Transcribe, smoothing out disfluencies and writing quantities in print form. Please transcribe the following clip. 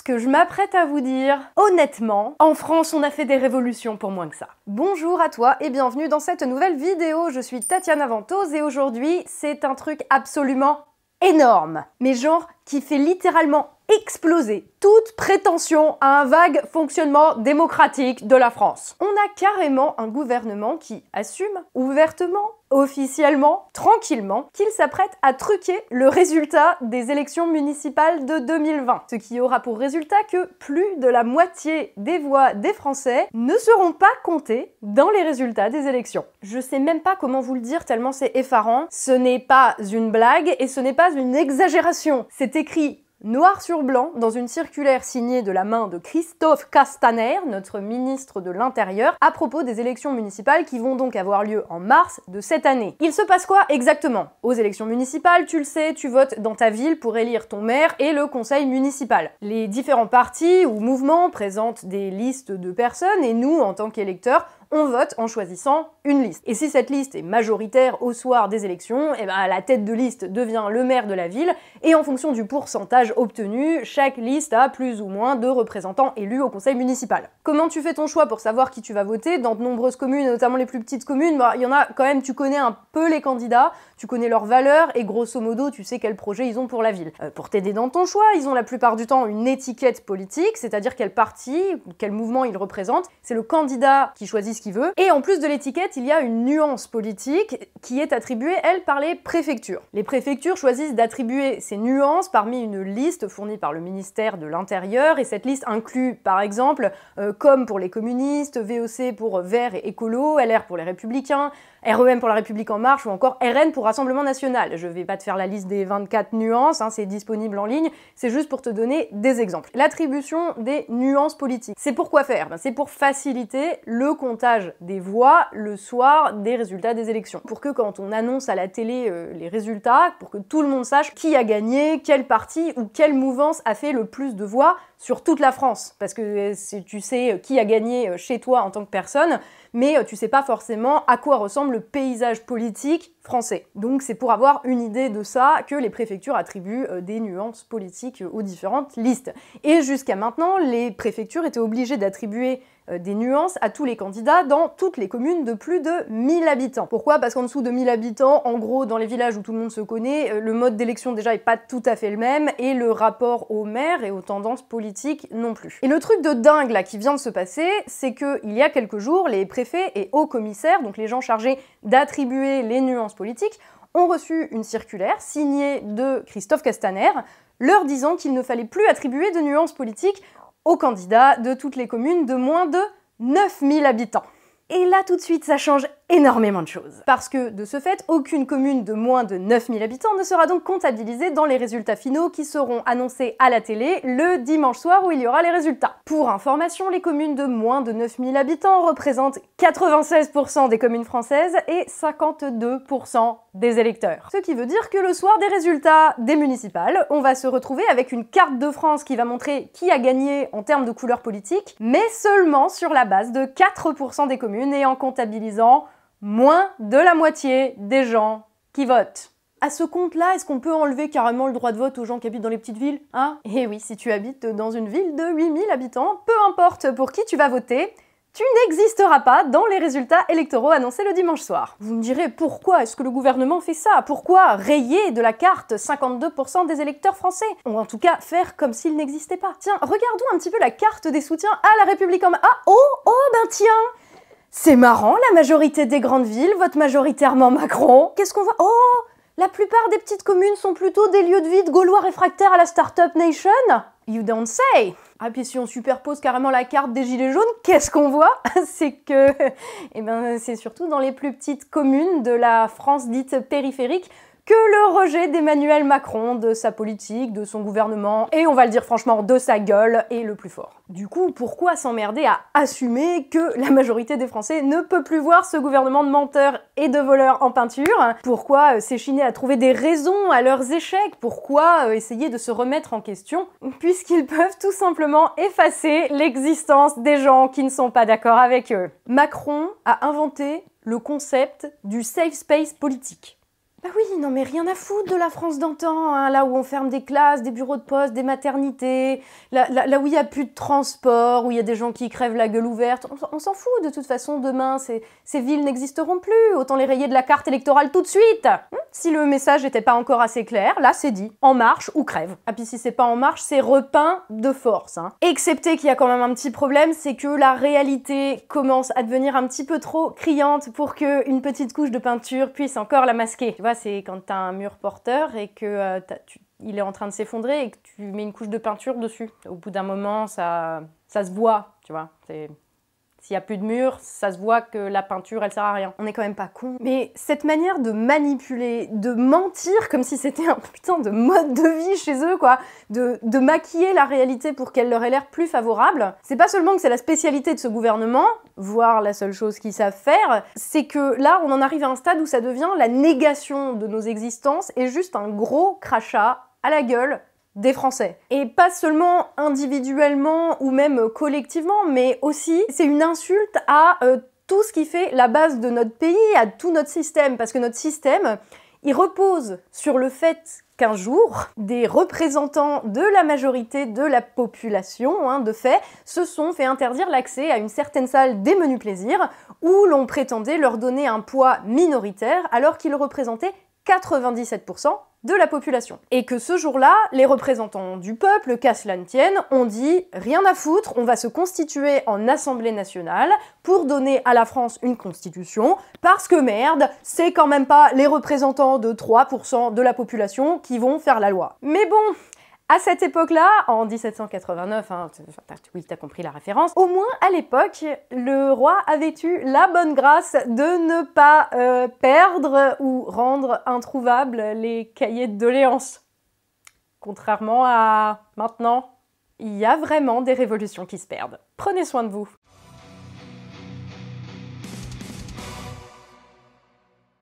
que je m'apprête à vous dire, honnêtement, en France, on a fait des révolutions pour moins que ça. Bonjour à toi et bienvenue dans cette nouvelle vidéo. Je suis Tatiana Ventose et aujourd'hui, c'est un truc absolument énorme. Mais genre, qui fait littéralement exploser toute prétention à un vague fonctionnement démocratique de la France. On a carrément un gouvernement qui assume ouvertement, officiellement, tranquillement, qu'il s'apprête à truquer le résultat des élections municipales de 2020. Ce qui aura pour résultat que plus de la moitié des voix des Français ne seront pas comptées dans les résultats des élections. Je sais même pas comment vous le dire tellement c'est effarant. Ce n'est pas une blague et ce n'est pas une exagération. C'est écrit noir sur blanc, dans une circulaire signée de la main de Christophe Castaner, notre ministre de l'Intérieur, à propos des élections municipales qui vont donc avoir lieu en mars de cette année. Il se passe quoi exactement? Aux élections municipales, tu le sais, tu votes dans ta ville pour élire ton maire et le conseil municipal. Les différents partis ou mouvements présentent des listes de personnes et nous, en tant qu'électeurs, on vote en choisissant une liste. Et si cette liste est majoritaire au soir des élections, et ben la tête de liste devient le maire de la ville, et en fonction du pourcentage obtenu, chaque liste a plus ou moins de représentants élus au conseil municipal. Comment tu fais ton choix pour savoir qui tu vas voter? Dans de nombreuses communes, notamment les plus petites communes, il y en a quand même, tu connais un peu les candidats, tu connais leurs valeurs, et grosso modo, tu sais quel projet ils ont pour la ville. Pour t'aider dans ton choix, ils ont la plupart du temps une étiquette politique, c'est-à-dire quel parti, quel mouvement ils représentent. C'est le candidat qui choisit ce qu'il veut. Et en plus de l'étiquette, il y a une nuance politique qui est attribuée, elle, par les préfectures. Les préfectures choisissent d'attribuer ces nuances parmi une liste fournie par le ministère de l'Intérieur, et cette liste inclut, par exemple, comme pour les communistes, VOC pour Verts et Écolo, LR pour les Républicains, REM pour la République En Marche ou encore RN pour Rassemblement National. Je vais pas te faire la liste des 24 nuances, c'est disponible en ligne, c'est juste pour te donner des exemples. L'attribution des nuances politiques. C'est pour quoi faire? C'est pour faciliter le comptage des voix le soir des résultats des élections. Pour que quand on annonce à la télé les résultats, pour que tout le monde sache qui a gagné, quel parti ou quelle mouvance a fait le plus de voix sur toute la France. Parce que tu sais qui a gagné chez toi en tant que personne, mais tu sais pas forcément à quoi ressemble le paysage politique français. Donc c'est pour avoir une idée de ça que les préfectures attribuent des nuances politiques aux différentes listes. Et jusqu'à maintenant, les préfectures étaient obligées d'attribuer des nuances à tous les candidats dans toutes les communes de plus de 1000 habitants. Pourquoi? Parce qu'en dessous de 1000 habitants, en gros, dans les villages où tout le monde se connaît, le mode d'élection déjà est pas tout à fait le même, et le rapport au maire et aux tendances politiques non plus. Et le truc de dingue là qui vient de se passer, c'est que il y a quelques jours, les préfets et hauts commissaires, donc les gens chargés d'attribuer les nuances politiques, ont reçu une circulaire signée de Christophe Castaner, leur disant qu'il ne fallait plus attribuer de nuances politiques aux candidats de toutes les communes de moins de 9000 habitants. Et là, tout de suite, ça change énormément de choses. Parce que, de ce fait, aucune commune de moins de 9000 habitants ne sera donc comptabilisée dans les résultats finaux qui seront annoncés à la télé le dimanche soir où il y aura les résultats. Pour information, les communes de moins de 9000 habitants représentent 96% des communes françaises et 52% des électeurs. Ce qui veut dire que le soir des résultats des municipales, on va se retrouver avec une carte de France qui va montrer qui a gagné en termes de couleur politique, mais seulement sur la base de 4% des communes et en comptabilisant moins de la moitié des gens qui votent. À ce compte-là, est-ce qu'on peut enlever carrément le droit de vote aux gens qui habitent dans les petites villes? Eh oui, si tu habites dans une ville de 8000 habitants, peu importe pour qui tu vas voter, tu n'existeras pas dans les résultats électoraux annoncés le dimanche soir. Vous me direz, pourquoi est-ce que le gouvernement fait ça? Pourquoi rayer de la carte 52% des électeurs français? Ou en tout cas, faire comme s'ils n'existaient pas. Tiens, regardons un petit peu la carte des soutiens à la République En Marche. Ben tiens! C'est marrant, la majorité des grandes villes votent majoritairement Macron. Qu'est-ce qu'on voit? La plupart des petites communes sont plutôt des lieux de vie de Gaulois réfractaires à la Startup Nation. You don't say. Puis si on superpose carrément la carte des Gilets jaunes, qu'est-ce qu'on voit? C'est que, c'est surtout dans les plus petites communes de la France dite périphérique que le rejet d'Emmanuel Macron, de sa politique, de son gouvernement, et on va le dire franchement, de sa gueule, est le plus fort. Du coup, pourquoi s'emmerder à assumer que la majorité des Français ne peut plus voir ce gouvernement de menteurs et de voleurs en peinture? Pourquoi s'échiner à trouver des raisons à leurs échecs? Pourquoi essayer de se remettre en question? Puisqu'ils peuvent tout simplement effacer l'existence des gens qui ne sont pas d'accord avec eux. Macron a inventé le concept du safe space politique. Bah oui, non mais rien à foutre de la France d'antan, hein, là où on ferme des classes, des bureaux de poste, des maternités, là où il n'y a plus de transport, où il y a des gens qui crèvent la gueule ouverte. On s'en fout de toute façon, demain, ces villes n'existeront plus, autant les rayer de la carte électorale tout de suite. Si le message n'était pas encore assez clair, là c'est dit, en marche ou crève. Ah puis si c'est pas en marche, c'est repeint de force. Hein. Excepté qu'il y a quand même un petit problème, c'est que la réalité commence à devenir un petit peu trop criante pour qu'une petite couche de peinture puisse encore la masquer. Tu vois, c'est quand t'as un mur porteur et que il est en train de s'effondrer et que tu mets une couche de peinture dessus. Au bout d'un moment, ça se voit, tu vois. S'il n'y a plus de mur, ça se voit que la peinture, elle sert à rien. On est quand même pas con. Mais cette manière de manipuler, de mentir comme si c'était un putain de mode de vie chez eux, quoi, de maquiller la réalité pour qu'elle leur ait l'air plus favorable, c'est pas seulement que c'est la spécialité de ce gouvernement, voire la seule chose qu'ils savent faire, c'est que là, on en arrive à un stade où ça devient la négation de nos existences et juste un gros crachat à la gueule des Français. Et pas seulement individuellement ou même collectivement, mais aussi c'est une insulte à tout ce qui fait la base de notre pays, à tout notre système, parce que notre système, il repose sur le fait qu'un jour, des représentants de la majorité de la population, hein, de fait, se sont fait interdire l'accès à une certaine salle des menus plaisirs où l'on prétendait leur donner un poids minoritaire alors qu'ils représentaient 97% de la population. Et que ce jour-là, les représentants du peuple, qu'à cela ne tienne, ont dit « rien à foutre, on va se constituer en Assemblée nationale pour donner à la France une constitution, parce que merde, c'est quand même pas les représentants de 3% de la population qui vont faire la loi. » Mais bon, à cette époque-là, en 1789, hein, oui, t'as compris la référence, au moins à l'époque, le roi avait eu la bonne grâce de ne pas perdre ou rendre introuvables les cahiers de doléances. Contrairement à maintenant, il y a vraiment des révolutions qui se perdent. Prenez soin de vous.